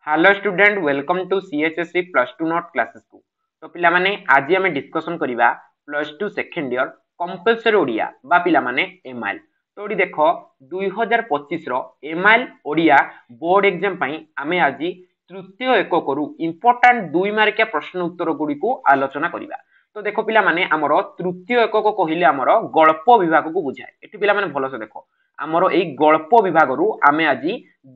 Hello student welcome to CHSC plus two note classes को। तो पिला माने आज आम डिस्कसन करिबा plus two second year compulsory Odia बा पिला माने एमआईएल। तो ओडी देखो 2025 रो एमआईएल ओडिया बोर्ड एग्जाम पई आमे आज तृतीय एकक रु इंपोर्टेंट 2 मार्किया प्रश्न उत्तर गुडी को आलोचना करिबा। तो देखो पिला माने हमरो तृतीय एकक कहिले हमरो गल्प विभाग को बुझाए। एठी पिला माने भलो से देखो हमरो एई गल्प विभाग रु आमे आज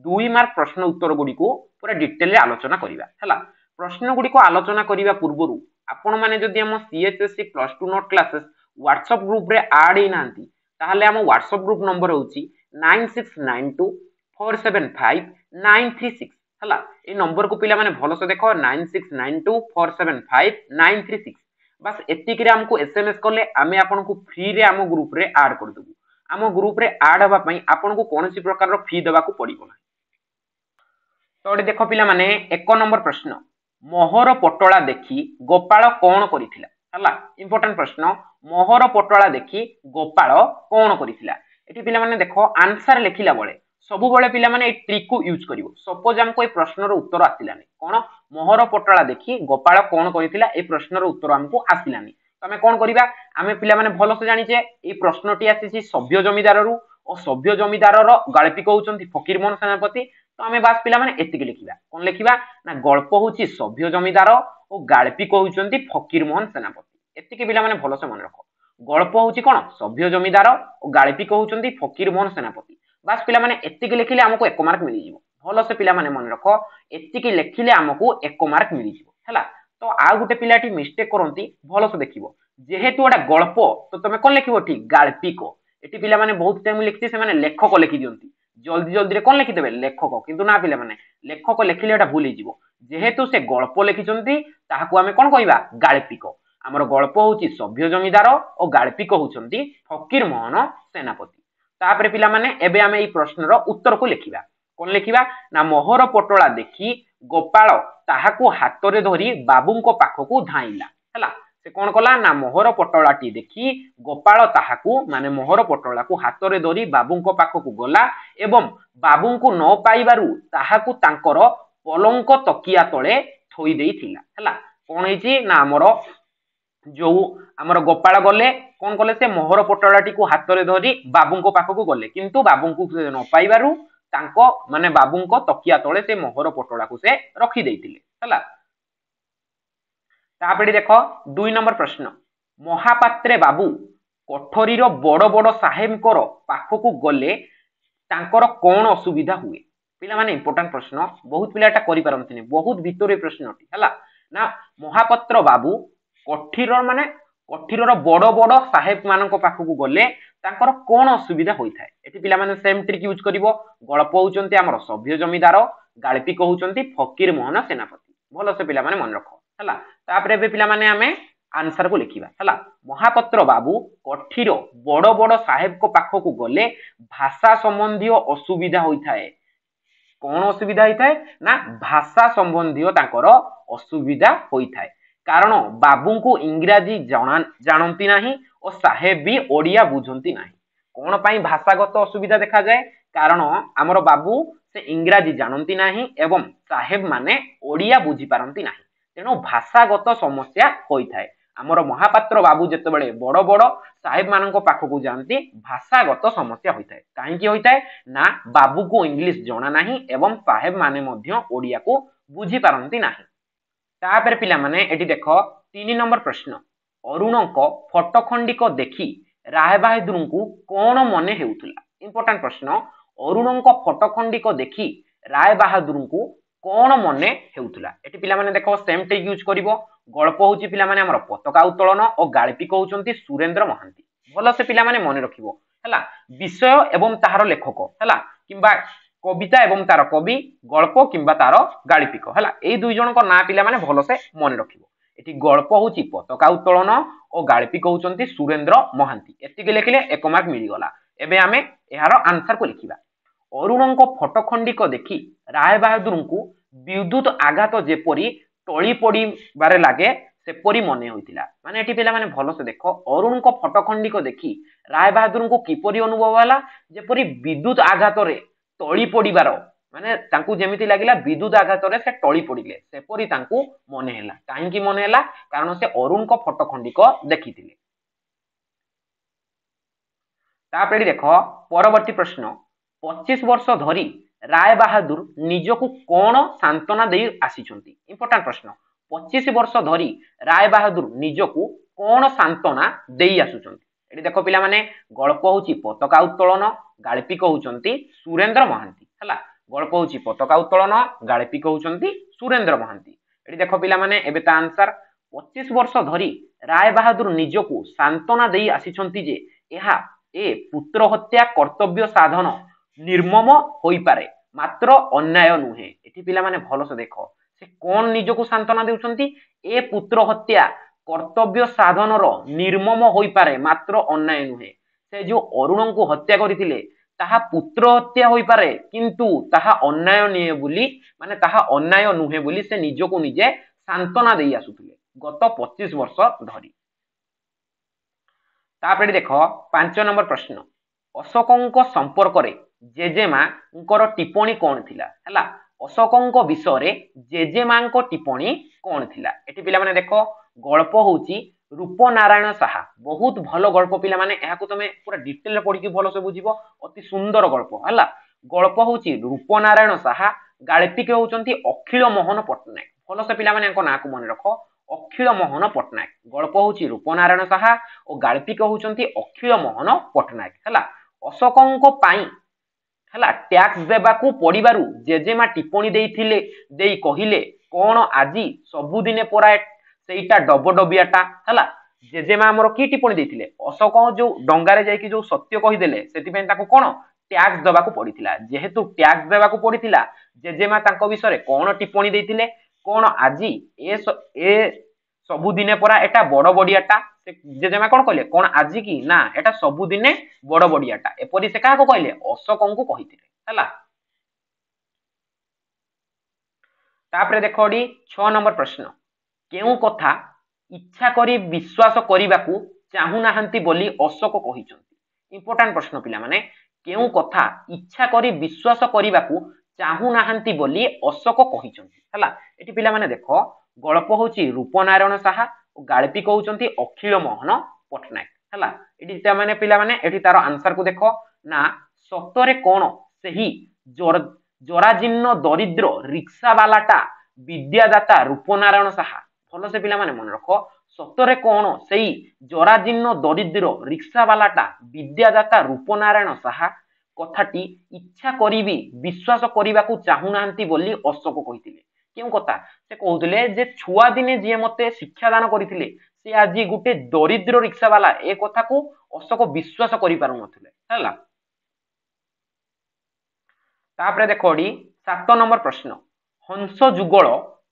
2 मार्क प्रश्न उत्तर गुडी को पूरा डिटेल रे आलोचना करिबा हला। प्रश्न गुडी को आलोचना करिबा पूर्वरु आपण माने जदि हम CHSC plus two note classes WhatsApp group रे ऐड ही नांती ताहले हम व्हाट्सएप ग्रुप नंबर होची 9692475936 हला। ए नंबर को पिला माने भलो से देखो 9692475936 बस एतिक रे हमको एसएमएस करले आमे आपन को फ्री रे हम ग्रुप रे ऐड कर देबू। हम ग्रुप रे ऐड हबा पई आपन को कोनोसी प्रकार रो फी देबा को पड़िबो ना। तो ये देख पिला माने एक नंबर प्रश्न मोहर पटोला देखी गोपाल कौन करिथिला हला। इंपोर्टेंट प्रश्न मोहर पटोला देखी गोपाल कौन करिथिला। एठी पिला माने देखो आंसर लिखिला बेले सबु बेले पिला माने ए ट्रिक को यूज करिवो। सपोज हमको ए प्रश्न रो उत्तर आसिलानी कोन मोहर पटोला देखी गोपाल कौन करिथिला ए प्रश्न रो उत्तर हमको आसिलानी। तो हमें कौन करिबा आमे पिला माने भलो से जानिचे ए प्रश्नटी आसीची सभ्य जमीदार रु और सभ्य जमीदार रो गाल्पिक होउचंती फकीरमोहन सेनापति। तो आमे बास पिला माने एतिक लिखिबा कोन लिखिबा ना गल्प होउची सभ्य जमीदार और गाल्पिक होउचंती फकीरमोहन सेनापति। एतिक पिला माने भलो से मन रखो गल्प होउची कोन सभ्य जमीदार और गाल्पिक होउचंती फकीरमोहन सेनापति। बास पिला माने एतिक लिखिले हमको 1 मार्क मिलि जिवो। भलो से पिला माने मन रखो एतिक लिखिले हमको 1 मार्क मिलि जिवो हला। तो आ गुटे पिलाटी मिस्टेक करंती भलो से देखिबो जेहेतु एटा गल्प तो तमे कोन लिखिबो ठीक गाल्पिक। एटी पिला माने बहुत टाइम लिखती से माने लेखक लिखि दियंती जल्दी जल्दी रे कोन लिखि देबे लेखक किंतु ना पिला माने लेखक लिखिले एटा भूल हिजिवो जेहेतु से गल्प लिखिचंती ताहाकू आमे कोन कहिबा गाल्पिक। हमर गल्प होउची सभ्य जमीदार और गाल्पिक होउचंती फकीरमोहन सेनापति। तापरे पिला माने एबे आमे ई प्रश्नर उत्तर को लिखिबा कोन लिखिबा ना मोहर पटोला देखि गोपाल ताहाकू हातरे धरी बाबूंको पाखकू धाइला हला। से कोन कला ना मोहर पटोलाटी देखि गोपाल ताहाकू माने मोहर पटोला को हातरे धरी बाबूंको पाखकू गला एवं बाबूंको न पाइबारु ताहाकू तांकर पलंक तकिया तळे थोई देइथिला हला। कोन हेची ना हमरो जो हमर गोपाल गले कोन कले से मोहर पटोलाटी को हातरे धरी बाबूंको पाखकू गले किंतु बाबूंको न पाइबारु तांको माने बाबूंको तकिया तळे से मोहर पटोला को से रखि देइथिले हला। तापरे देखो 2 नंबर प्रश्न महापात्रे बाबू कोठरी रो बड़ बड़ साहेबकर पाखकू गले तांकर कोन असुविधा हुए। पिला माने इंपोर्टेंट प्रश्न बहुत पिला एटा करि पारंतिनी बहुत भितरे प्रश्नटी हला ना। महापात्र बाबू कोठीर माने कोठीर रो बड़ बड़ साहेब मानक पाखकू गले तांकर कोन असुविधा होई थाए। एठी पिला माने सेम ट्रिक यूज करिवो गल्प होउचंती हमर सभ्य जमीदार गाल्पिक होउचंती फकीरमोहन सेनापति। भलो से पिला माने मन रखो हला। तापरे बे पिला माने आमे आंसर को लिखिबा हला। महापात्र बाबू कोठीर बड़ बड़ साहेब को पाखकू गले भाषा संबंधी असुविधा होई थाए। कोन असुविधा होई थाए ना भाषा संबंधी तांकर असुविधा होई थाए कारण बाबू को इंग्रजी जानती नाही और साहेब भी ओडिया बुझंती नाही। कोन पई भाषागत असुविधा देखा जाए कारण हमर बाबू से इंग्रजी जानती नाही एवं साहेब माने ओडिया बुझी पारंती नाही तेनो भाषागत समस्या होई थाए। हमर महापात्र बाबू जते बळे बड़ बड़ साहेब मानक पाखकू जानती भाषागत समस्या होई थाए। काहे की होई थाए ना बाबू को इंग्लिश जणा नाही एवं साहेब माने मध्य ओडिया को बुझी पारंती नाही। तापर पिला माने एठी देखो 3 नंबर प्रश्न अरुणक फटखंडिक देखि राय बहादुर को कोन मने हेउथुला। इंपोर्टेंट प्रश्न अरुणक फटखंडिक देखि राय बहादुर को कोन मने हेउथुला। एठी पिला माने देखो सेम टेक यूज करिवो गल्प होउची पिला माने हमर पताका उत्तोलन और गाल्पिक होउचंती सुरेंद्र महांती। भलो से पिला माने मने रखिवो हला विषय एवं ताहार लेखक हला किंबा कविता एवं तार कवि गल्प किंबा तार गाल्पिक हला एई दुई जन को ना पिला माने भलो से मने रखिवो। एठी गल्प होउची पताका उत्तोलन और गाल्पिक होउचंती सुरेंद्र महांती। एतिके लेखिले 1 मार्क मिलि गला। एबे आमे एहारो आंसर को लिखिबा अरुणक फटखंडिक देखि राय बहादुर को विद्युत आघात जेपरी टळी पड़ी बारे लागे सेपरी मने होइतिला। माने एठी पिला माने भलो से देखो अरुणक फटखंडिक देखि राय बहादुर को किपरि अनुभव होला जेपरी विद्युत आघात रे टळी पड़ीबार माने तांकु जेमिति लागिला विद्युत आघात रे से टळी पड़िले सेपरी तांकु मने हैला काहेकि मने हैला कारण से अरुण को फोटो खंडिक देखिथिले। तापरे देखो परवर्ती प्रश्न 25 वर्ष धरी राय बहादुर निजकु कोन सांत्वना देई आसीचंती इंपोर्टेंट प्रश्न 25 वर्ष धरी राय बहादुर निजकु कोन सांत्वना देई आसुचंती एटी देखो पिला माने गल्प होची पताका उत्तोलन गाळिपी कहउचंती सुरेंद्र महांती हला गल्प होची पताका उत्तोलन गाळिपी कहउचंती सुरेंद्र महांती एटी देखो पिला माने एबे ता आंसर 25 वर्ष धरी राय बहादुर निजकु सांत्वना देई आसीचंती जे एहा ए पुत्र हत्या कर्तव्य साधन निर्मम होई पारे मात्र अन्याय नुहे एठी पिला माने भलो से देखो से कोन निजकु सांत्वना देउचंती ए पुत्र हत्या कर्तव्य साधन रो निर्मम होई पारे मात्र अन्याय नुहे से जो अरुण को हत्या करिथिले ताहा पुत्र हत्या होई पारे किंतु ताहा अन्याय निहे बोली माने ताहा अन्याय नुहे बोली से निजकु निजे सांत्वना देई आसुथिले गत 25 वर्ष धरी। तापरे देखो 5 नंबर प्रश्न अशोकंक संपर्क रे जेजेमांकर टिप्पणी कोन थिला हला अशोकंक विषय रे जेजेमांक टिप्पणी कोन थिला एठी पिला माने देखो गल्प होची रूपनारायण साहा बहुत भलो गल्प पिला माने एहा को तमे पूरा डिटेल पढी कि भलो से बुझिबो अति सुंदर गल्प हला गल्प होची रूपनारायण साहा गाळिपी के होचंती अखिल मोहन पटनायक भलो से पिला माने ना को मन रखो अखिल मोहन पटनायक गल्प होची रूपनारायण साहा और गाळिपी के होचंती अखिल मोहन पटनायक हला अशोकंक पाई हला टैक्स देबाकू पड़िबारु जेजेमा टिप्पणी देइथिले देई कहिले कोन आजी सबु दिने परा सेइटा डबडबियाटा हला जेजेमा हमरो की टिप्पणी देइथिले अशोक जो डंगारे जाईकी जो सत्य कहि देले सेति पेन ताको कोन टैक्स देबाकू पड़िथिला जेहेतु टैक्स देबाकू पड़िथिला जेजेमा ताको विषय कोन टिप्पणी देइथिले कोन आजी ए सबु दिने परा एटा बड़ बडियाटा जेजेमा कोन कहले कोन आजी की ना एटा सबु दिने बड़ बडियाटा एपरि से काको कहले अशोकंकु कहिथिले हला। तापरे देखोडी 6 नंबर प्रश्न केउ कथा इच्छा करी विश्वास करिबाकू चाहू नाहंती बोली अशोक कहिचंती इंपोर्टेंट प्रश्न पिला माने केउ कथा इच्छा करी विश्वास करिबाकू चाहू नाहंती बोली अशोक कहिचंती हला एटी पिला माने देखो गल्प होची रूपनारायण साहा और गाळिपी कहउचंती अखिल मोहन पटनायक हला एटी ता माने पिला माने एटी तारो आंसर को देखो ना सत्तरे कोन सेही जराजीर्ण दरिद्र रिक्शा वालाटा विद्यादाता रूपनारायण साहा भलो से पिला माने मन रखो सत्तरे कोन सेही जराजीर्ण दरिद्र रिक्शा वालाटा विद्यादाता रूपनारायण साहा कथाटी इच्छा करिबी विश्वास करिबाकू चाहू नाहंती बोली अशोक कहिथिले केउ कथा से कहउथिले जे छुआ दिने जे मते शिक्षा दान करिथिले से आज गुटे दरिद्र रिक्शा वाला ए कथा को अशोक विश्वास करि पारु नथिले हला। तापरे देखोडी 7 नंबर प्रश्न हंस जुगल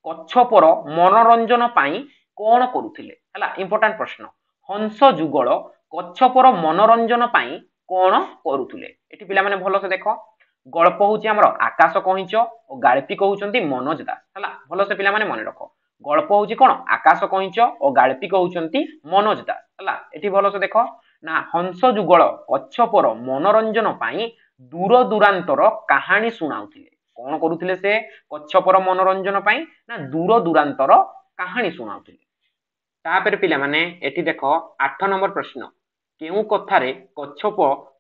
कच्छपर मनोरंजन पाई कोन करुथिले हला इंपोर्टेंट प्रश्न हंस जुगल कच्छपर मनोरंजन पाई कोन करुथिले एठी पिला माने भलो से देखो गल्प होची हमरो आकाश कहिच और गाळिपी कहउचंती मनोज दास हला भलो से पिला माने मन रखो गल्प होची कोन आकाश कहिच और गाळिपी कहउचंती मनोज दास हला एठी भलो से देखो ना हंस जुगल कच्छपर मनोरंजन पाई दूर दूरांतर कहानी सुनाउथिले कोन करुथिले से कच्छपर मनोरंजन पाई ना दूर दूरांतर कहानी सुनाउथिले। तापर पिला माने एठी देखो 8 नंबर प्रश्न केउ कथारे कच्छप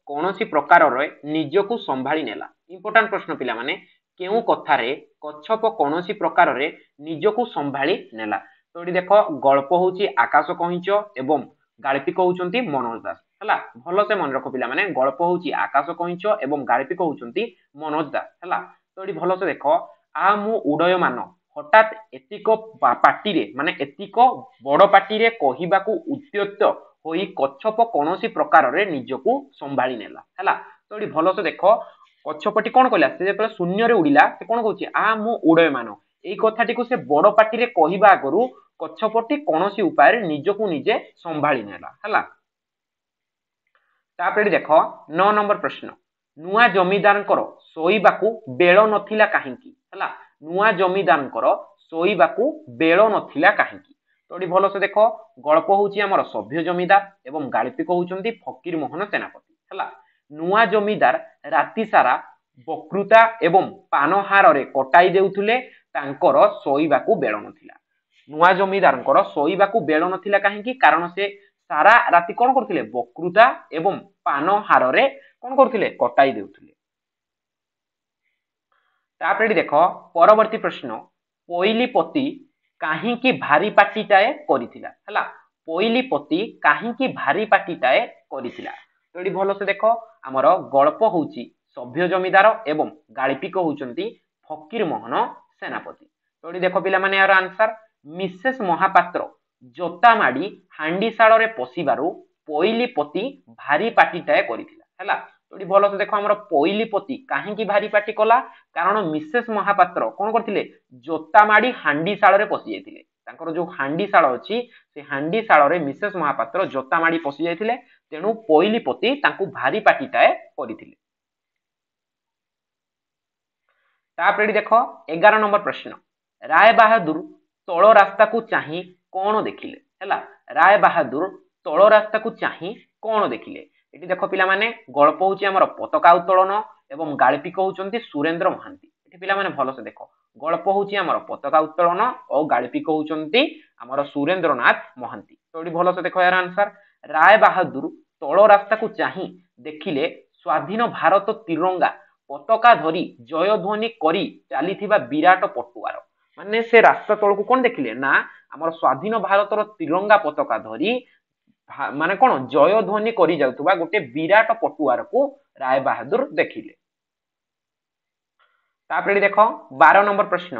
कोनोसी प्रकार रे निजकु संभाली नेला इंपोर्टेंट प्रश्न पिला माने केउ कथारे कच्छप कोनोसी प्रकार रे निजकु संभाली नेला तो एठी देखो गल्प होची आकाश कहिच एवं गाळिपी कहउचंती मनोज दास हला भलो से मन रखो पिला माने गल्प होची आकाश कहिच एवं गाळिपी कहउचंती मनोज दास हला तो एठी भलो से देखो आ मु उडयमान हठात एतिक पार्टी रे माने एतिक बड़ पार्टी रे कहिबाकू उद्यत होई कच्छप कोनोसी प्रकार रे निजकु संभाली नेला हला तो एठी भलो से देखो कच्छपटी कोन कहला से जेतले शून्य रे उडिला से कोन कहउची आ मु उडयमान एई कथाटी को से बड़ पार्टी रे कहिबा करू कच्छपटी कोनोसी उपाय रे निजकु निजे संभाली नेला हला। तापर देखो 9 नंबर प्रश्न नुआ जमीदारंकर सोईबाकू बेल नथिला काहेकी हला नुआ जमीदारंकर सोईबाकू बेल नथिला काहेकी तो एठी भलो से देखो गल्प होची हमर सभ्य जमीदार एवं गाळिपी कहउचंती फकीर मोहन सेनापति हला नुआ जमीदार राति सारा ବକ୍ତୃତା ଏବଂ ପାନହାରରେ କଟାଇ ଦେଉଥିଲେ ତାଙ୍କର ଶୋଇବାକୁ ବେଳ ନଥିଲା। ନୂଆ ଜମିଦାରଙ୍କର ଶୋଇବାକୁ ବେଳ ନଥିଲା କାହିଁକି? କାରଣ ସେ ସାରା ରାତି କଣ କରୁଥିଲେ? ବକ୍ତୃତା ଏବଂ ପାନହାରରେ କଣ କରୁଥିଲେ? କଟାଇ ଦେଉଥିଲେ। ତାପରେ ଏଠି ଦେଖ ପରବର୍ତ୍ତୀ ପ୍ରଶ୍ନ, ପୋଇଲିପତି କାହିଁକି ଭାରି ପାଟିଟାଏ କରିଥିଲା? ହେଲା, ପୋଇଲିପତି କାହିଁକି ଭାରି ପାଟିଟାଏ କରିଥିଲା? ତ ଏଠି ଭଲସେ ଦେଖ, ଆମର ଗଳ୍ପ ହଉଛି ସଭ୍ୟ ଜମିଦାର ଏବଂ ଗାଳ୍ପିକ ହଉଛନ୍ତି ଫକୀର ମୋହନ ସେନାପତି। ତ ଏଠି ଦେଖ ପିଲାମାନେ ଏହାର ଆନ୍ସର, ମିସେସ ମହାପାତ୍ର ଜୋତା ମାଡି ହାଣ୍ଡିଶାଳରେ ପଶିବାରୁ ପୋଇଲିପତି ଭାରି ପାଟିଟାଏ କରିଥିଲା। ହେଲା, ତ ଏଠି ଭଲସେ ଦେଖ, ଆମର ପୋଇଲିପତି କାହିଁକି ଭାରି ପାଟି କଲା? କାରଣ ମିସେସ ମହାପାତ୍ର କଣ କରିଥିଲେ? ଜୋତା ମାଡି ହାଣ୍ଡିଶାଳରେ ପଶି ଯାଇଥିଲେ। ତାଙ୍କର ଯୋଉ ହାଣ୍ଡିଶାଳ ଅଛି ସେ ହାଣ୍ଡିଶାଳରେ ମିସେସ ମହାପାତ୍ର ଜୋତା ମାଡି ପଶି ଯାଇଥିଲେ, ତେଣୁ ପୋଇଲିପତି ତାଙ୍କୁ ଭାରି ପାଟିଟାଏ କରିଥିଲେ। ତାପରେ ଏଠି ଦେଖ 11 ନମ୍ବର ପ୍ରଶ୍ନ, ରାୟ ବାହାଦୁର ତଳ ରାସ୍ତାକୁ ଚାହିଁ କଣ ଦେଖିଲେ? ହେଲା, ରାୟ ବାହାଦୁର ତଳ ରାସ୍ତାକୁ ଚାହିଁ କଣ ଦେଖିଲେ? ଏଠି ଦେଖ ପିଲାମାନେ, ଗଳ୍ପ ହଉଛି ଆମର ପତାକା ଉତ୍ତୋଳନ ଏବଂ ଗାଳ୍ପିକ ହଉଛନ୍ତି ସୁରେନ୍ଦ୍ର ମହାନ୍ତି। ଏଠି ପିଲାମାନେ ଭଲସେ ଦେଖ, ଗଳ୍ପ ହଉଛି ଆମର ପତାକା ଉତ୍ତୋଳନ ଓ ଗାଳ୍ପିକ ହଉଛନ୍ତି ଆମର ସୁରେନ୍ଦ୍ରନାଥ ମହାନ୍ତି। ତ ଏଠି ଭଲସେ ଦେଖ ଏହାର ଆନ୍ସର, ରାୟ ବାହାଦୁର ତଳ ରାସ୍ତାକୁ ଚାହିଁ ଦେଖିଲେ ସ୍ୱାଧୀନ ଭାରତ ତିରଙ୍ଗା ପତାକା ଧରି ଜୟଧ୍ୱନି କରି ଚାଲିଥିବା ବିରାଟ ପଟୁଆର। ମାନେ ସେ ରାସ୍ତା ତଳକୁ କଣ ଦେଖିଲେ? ନା ଆମର ସ୍ୱାଧୀନ ଭାରତର ତିରଙ୍ଗା ପତାକା ଧରି ମାନେ କଣ ଜୟଧ୍ୱନି କରି ଯାଉଥିବା ଗୋଟେ ବିରାଟ ପଟୁଆରକୁ ରାୟ ବାହାଦୁର ଦେଖିଲେ। ତାପରେ ଦେଖ 12 ନମ୍ବର ପ୍ରଶ୍ନ,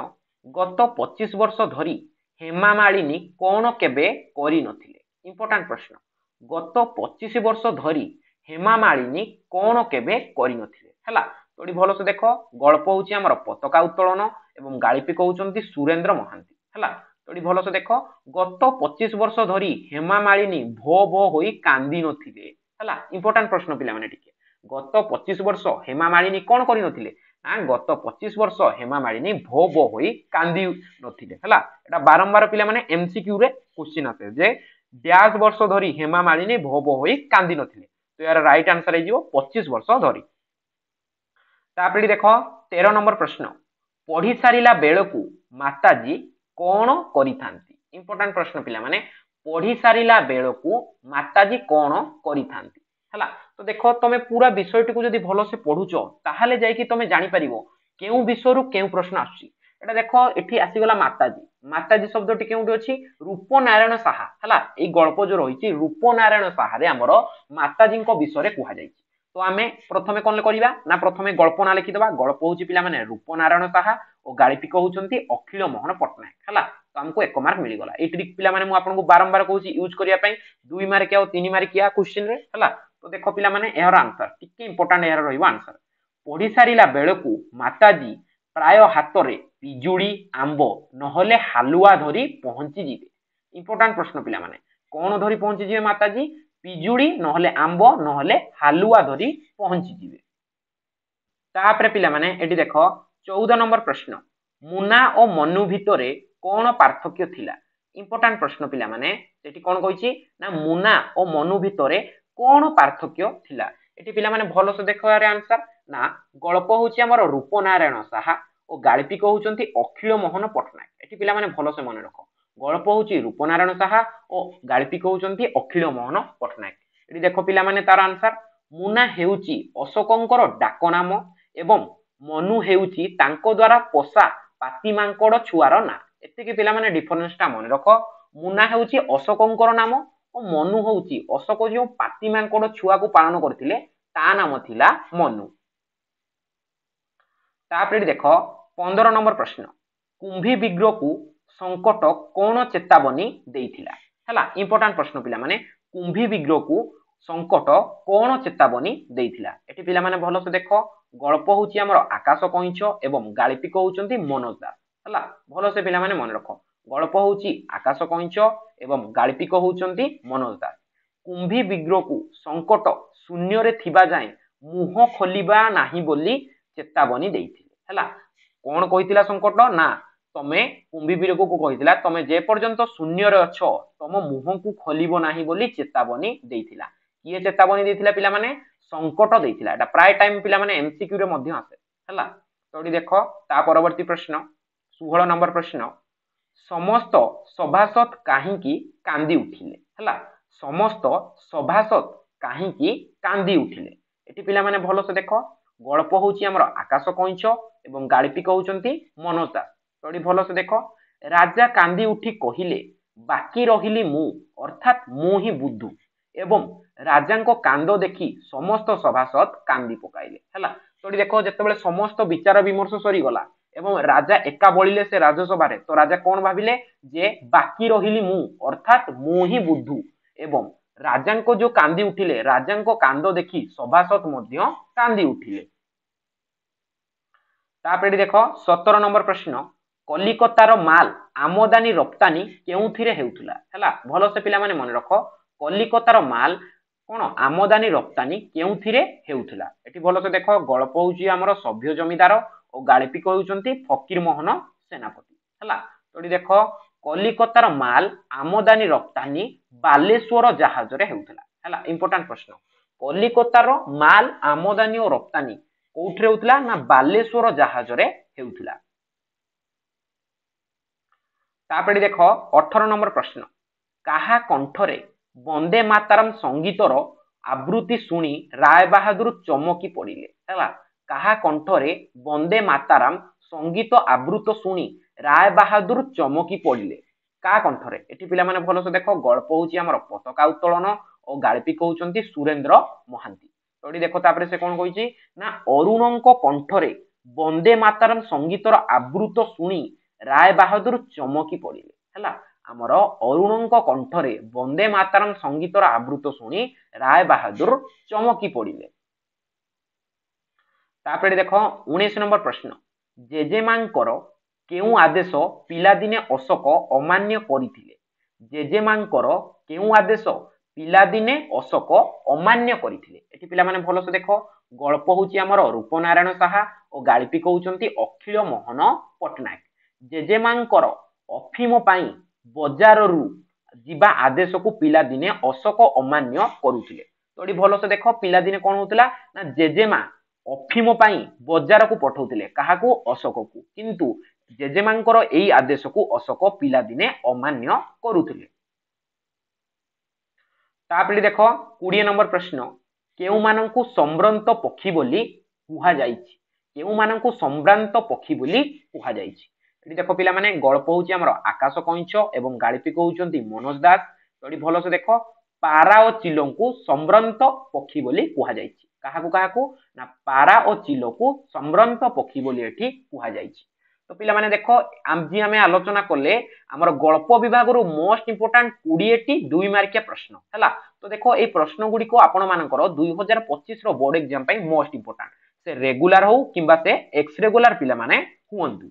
ଗତ 25 ବର୍ଷ ଧରି ହେମା ମାଳିନୀ କଣ କେବେ କରିନଥିଲେ? ଇମ୍ପୋର୍ଟାଣ୍ଟ ପ୍ରଶ୍ନ, ଗତ 25 ବର୍ଷ ଧରି ହେମା ମାଳିନୀ କଣ କେବେ କରିନଥିଲେ? ହେଲା, ତ ଏଠି ଭଲସେ ଦେଖ, ଗଳ୍ପ ହଉଛି ଆମର ପତାକା ଉତ୍ତୋଳନ ଏବଂ ଗାଳ୍ପିକ ହଉଛନ୍ତି ସୁରେନ୍ଦ୍ର ମହାନ୍ତି। ହେଲା, ତ ଏଠି ଭଲସେ ଦେଖ, ଗତ 25 ବର୍ଷ ଧରି ହେମା ମାଳିନୀ ଭୋ ଭୋ ହୋଇ କାନ୍ଦି ନଥିଲେ। ହେଲା, ଇମ୍ପୋର୍ଟାଣ୍ଟ ପ୍ରଶ୍ନ ପିଲାମାନେ ଟିକେ, ଗତ 25 ବର୍ଷ ହେମା ମାଳିନୀ କଣ କରିନଥିଲେ? ନା ଗତ 25 ବର୍ଷ ହେମା ମାଳିନୀ ଭୋ ଭୋ ହୋଇ କାନ୍ଦି ନଥିଲେ। ହେଲା, এটা ବାରମ୍ବାର ପିଲାମାନେ ଏମସିକ୍ୟୁ ରେ କ୍ୱେଶ୍ଚିନ୍ ଆସେ ଯେ ଡ୍ୟାଶ ବର୍ଷ ଧରି ହେମା ମାଳିନୀ ଭୋ ଭୋ ହୋଇ କାନ୍ଦି ନଥିଲେ। ତ ଏହାର ରାଇଟ୍ ଆନ୍ସର ହେଇଯିବ 25 ବର୍ଷ ଧରି। ତାପରେ ଦେଖ 13 ନମ୍ବର ପ୍ରଶ୍ନ, ପଢି ସାରିଲା ବେଳକୁ ମାତାଜୀ କଣ କରିଥାନ୍ତି? ଇମ୍ପୋର୍ଟାଣ୍ଟ ପ୍ରଶ୍ନ ପିଲାମାନେ, ପଢି ସାରିଲା ବେଳକୁ ମାତାଜୀ କଣ କରିଥାନ୍ତି? ହେଲା, ତ ଦେଖ ତମେ ପୁରା ବିଷୟଟିକୁ ଯଦି ଭଲସେ ପଢୁଛ ତାହେଲେ ଯାଇକି ତମେ ଜାଣିପାରିବ କେଉଁ ବିଷୟରୁ କେଉଁ ପ୍ରଶ୍ନ ଆସୁଛି। এটা ଦେଖ এটি আসিগলা মাতাজী, মাতাজী শব্দটি কেউটি অছি? রূপনারায়ণ সাহা। ହେଲା, এই গল্প যে রয়েছে রূপনারায়ণ সাহারে আমার মাতাজীଙ୍କ বিষয়ে কুহযাইছি। তো আমি প্রথমে কোন করিবা না প্রথমে গল্প না লিখিদেবা। গল্প হচ্ছে পিলামানে রূপনারায়ণ সাহা ও গাଳ୍ପିକ হউଛନ୍ତି অখিল মোহন পট্টনাୟକ। ହେଲା, তো ଆମକୁ 1 ମାର୍କ ମିଳିଗଲା। এই ট্রিক ପିଲାମାନେ ମୁଁ ଆପଣଙ୍କୁ ବାରମ୍ବାର କହୁଛି ୟୁଜ କରିବା ପାଇଁ 2 ମାର୍କିଆ ଆଉ 3 ମାର୍କିଆ କ୍ୱେଶ୍ଚିନ୍ ରେ। ହେଲା, ତ ଦେଖ ପିଲାମାନେ ଏହାର ଆନ୍ସର ଟିକେ ଇମ୍ପୋର୍ଟାଣ୍ଟ ଏହାର ରହିବ ଆନ୍ସର, ପଢି ସାରିଲା ବେଳକୁ ମାତାଜୀ ପ୍ରାୟ ହାତରେ ପିଜୁଳି ଆମ୍ବ ନହେଲେ ହାଲୁଆ ଧରି ପହଞ୍ଚିଯିବେ। ଇମ୍ପୋର୍ଟାଣ୍ଟ ପ୍ରଶ୍ନ ପିଲାମାନେ, କଣ ଧରି ପହଞ୍ଚିଯିବେ ମାତାଜୀ? ପିଜୁଳି ନହେଲେ ଆମ୍ବ ନହେଲେ ହାଲୁଆ ଧରି ପହଞ୍ଚିଯିବେ। ତାପରେ ପିଲାମାନେ ଏଠି ଦେଖ 14 ନମ୍ବର ପ୍ରଶ୍ନ, ମୁନା ଓ ମନୁ ଭିତରେ କଣ ପାର୍ଥକ୍ୟ ଥିଲା? ଇମ୍ପୋର୍ଟାଣ୍ଟ ପ୍ରଶ୍ନ ପିଲାମାନେ, ଏଠି କଣ କହିଛି ନା ମୁନା ଓ ମନୁ ଭିତରେ କଣ ପାର୍ଥକ୍ୟ ଥିଲା? ଏଠି ପିଲାମାନେ ଭଲସେ ଦେଖ ଏହାର ଆନ୍ସର, ନା ଗଳ୍ପ ହଉଛି ଆମର ରୂପନାରାୟଣ ସାହା ଓ ଗାଳ୍ପିକ ହଉଛନ୍ତି ଅଖିଳ ମୋହନ ପଟ୍ଟନାୟକ। ଏଠି ପିଲାମାନେ ଭଲସେ ମନେ ରଖ, ଗଳ୍ପ ହଉଛି ରୂପନାରାୟଣ ସାହା ଓ ଗାଳ୍ପିକ ହଉଛନ୍ତି ଅଖିଳ ମୋହନ ପଟ୍ଟନାୟକ। ଏଠି ଦେଖ ପିଲାମାନେ ତାର ଆନ୍ସର, ମୁନା ହେଉଛି ଅଶୋକଙ୍କର ଡାକ ନାମ ଏବଂ ମନୁ ହେଉଛି ତାଙ୍କ ଦ୍ୱାରା ପୋଷା ପାତି ମାଙ୍କଡ ଛୁଆର ନାଁ। ଏତିକି ପିଲାମାନେ ଡିଫରେନ୍ସ ଟା ମନେ ରଖ, ମୁନା ହେଉଛି ଅଶୋକଙ୍କର ନାମ ଓ ମନୁ ହେଉଛି ଅଶୋକ ଯେଉଁ ପାତି ମାଙ୍କଡ ଛୁଆକୁ ପାଳନ କରିଥିଲେ ତା ନାମ ଥିଲା ମନୁ। ତାପରେ ଦେଖ 15 ନମ୍ବର ପ୍ରଶ୍ନ, କୁମ୍ଭୀ ବିଗ୍ରହକୁ ସଂକଟ କଣ ଚେତାବନୀ ଦେଇଥିଲା? ହେଲା, ଇମ୍ପୋର୍ଟାଣ୍ଟ ପ୍ରଶ୍ନ ପିଲାମାନେ, କୁମ୍ଭୀ ବିଗ୍ରହକୁ ସଂକଟ କଣ ଚେତାବନୀ ଦେଇଥିଲା? ଏଠି ପିଲାମାନେ ଭଲସେ ଦେଖ, ଗଳ୍ପ ହଉଛି ଆମର ଆକାଶ କଇଁଛ ଏବଂ ଗାଳ୍ପିକ ହଉଛନ୍ତି ମନୋଜ ଦାସ। ହେଲା, ଭଲସେ ପିଲାମାନେ ମନେ ରଖ, ଗଳ୍ପ ହଉଛି ଆକାଶ କଇଁଛ ଏବଂ ଗାଳ୍ପିକ ହଉଛନ୍ତି ମନୋଜ ଦାସ। କୁମ୍ଭୀ ବିଗ୍ରହକୁ ସଂକଟ ଶୂନ୍ୟରେ ଥିବା ଯାଏଁ ମୁହଁ ଖୋଲିବା ନାହିଁ ବୋଲି ଚେତାବନୀ ଦେଇଥିଲେ। ହେଲା, କଣ କହିଥିଲା ସଂକଟ? ନା ତମେ କୁମ୍ଭୀ ବିଗ୍ରହକୁ କହିଥିଲା ତମେ ଯେ ପର୍ଯ୍ୟନ୍ତ ଶୂନ୍ୟରେ ଅଛ ତମ ମୁହଁକୁ ଖୋଲିବ ନାହିଁ ବୋଲି ଚେତାବନୀ ଦେଇଥିଲା। କିଏ ଚେତାବନୀ ଦେଇଥିଲା ପିଲାମାନେ? ସଂକଟ ଦେଇଥିଲା। ଏଟା ପ୍ରାୟ ଟାଇମ ପିଲାମାନେ ଏମସିକ୍ୟୁ ରେ ମଧ୍ୟ ଆସେ। हैला तो एठी देखो ता परवर्ती प्रश्न 16 नंबर प्रश्न समस्त सभासद काहींकी कांदी उठिले हैला समस्त सभासद काहींकी कांदी उठिले एठी पिला माने भलो से देखो गल्प होउची हमर आकाश कइंच एवं गाळिपिक होउचंती मनोज दास तो एठी भलो से देखो राजा कांदी उठी कहिले बाकी रहिली मु अर्थात मु ही बुद्धू एवं राजांको कांदो देखि समस्त सभासद कांदी पकाइले हैला तो एठी देखो जेतेबेले समस्त विचार विमर्श सरी गला एवं राजा एका बळिले से राजसभा रे तो राजा कोन भाबिले जे बाकी रहिली मु अर्थात मु ही बुद्धू एवं राजांको जो कांदी उठिले राजांको कांदो देखि सभासद मध्य कांदी उठिले तापरे देखो 17 नंबर प्रश्न कलिकतार माल आमदानी रप्तानी केउथिरे हेउथुला हैला भलो से पिला माने मन रखो कलिकतार माल कोन आमदानी रप्तानी केउथिरे हेउथुला एठी भलो से देखो गल्प होउची हमर सभ्य जमीदार और गाळिपिक होउचंती फकीर मोहन सेनापति हैला तो एठी देखो कलिकतार माल आमदानी रप्तानी बालेश्वर जहाज रे हेउथुला हैला इंपोर्टेंट प्रश्न कलिकतार माल आमदानी और रप्तानी कोउठरे हेउथुला ना बालेश्वर जहाज रे हेउथुला तापरे देखो 18 नंबर प्रश्न काहा कंठरे वंदे मातरम संगीतर आवृत्ति शुणी राय बहादुर चमकी पड़िले हैला काहा कंठरे वंदे मातरम संगीत आवृत शुणी राय बहादुर चमकी पड़िले का कंठरे एठी पिला माने भलो से देखो गल्प होउची हमर पताका उत्तोलन और गाळिपिक होउचंती सुरेंद्र महांती तो एठी देखो तापरे से कोन कहिची ना अरुणंको कंठरे वंदे मातरम संगीतर आवृत शुणी राय बहादुर चमकी पड़िले हैला आमर अरुणंको कंठरे वंदे मातरम संगीतर आवृत शुणी राय बहादुर चमकी पड़िले तापरे देखो 19 नंबर प्रश्न जेजेमांकर केउ आदेश पिलादिने अशोक अमान्य करिथिले जेजेमांकर केउ आदेश पिलादिने अशोक अमान्य करिथिले एठी पिला माने भलो से देखो गल्प होउची हमर रूपनारायण साहा और गाळिपिक होउचंती अखिल मोहन पटनायक जेजेमांकर अफिम पाई बजाररू जिबा आदेश को पिलादिने अशोक अमान्य करुथिले तो एठी भलो से देखो पिलादिने कोन होतला ना जेजेमा अफिम पाई बजार को पठाउथिले काहाकू अशोक को किंतु जेजेमांकर एई आदेश को अशोक पिलादिने अमान्य करुथिले तापरे देखो 20 नंबर प्रश्न केउ माननकु सम्भ्रांत पक्षी बोली कुहा जाईछि केउ माननकु सम्भ्रांत पक्षी बोली कुहा जाईछि एठी देखो पिला माने गल्प होउची हमर आकाश कइंच एवं गाळिपिक होउचंती मनोज दास तो एठी भलो से देखो पारा और चिलंकु सम्भ्रांत पक्षी बोली कुहा जाईछि काहाकू ना पारा और चिलकु सम्भ्रांत पक्षी बोली एठी कुहा जाईछि तो पिला माने देखो आमजी हमें आलोचना करले हमर गल्प विभाग रो मोस्ट इंपोर्टेंट 20 टी 2 मार्किया प्रश्न हैला तो देखो ए प्रश्न गुडी को आपण मानकर 2025 रो बोर्ड एग्जाम पई मोस्ट इंपोर्टेंट से रेगुलर हो किबा से एक्स रेगुलर पिला माने हुअंतु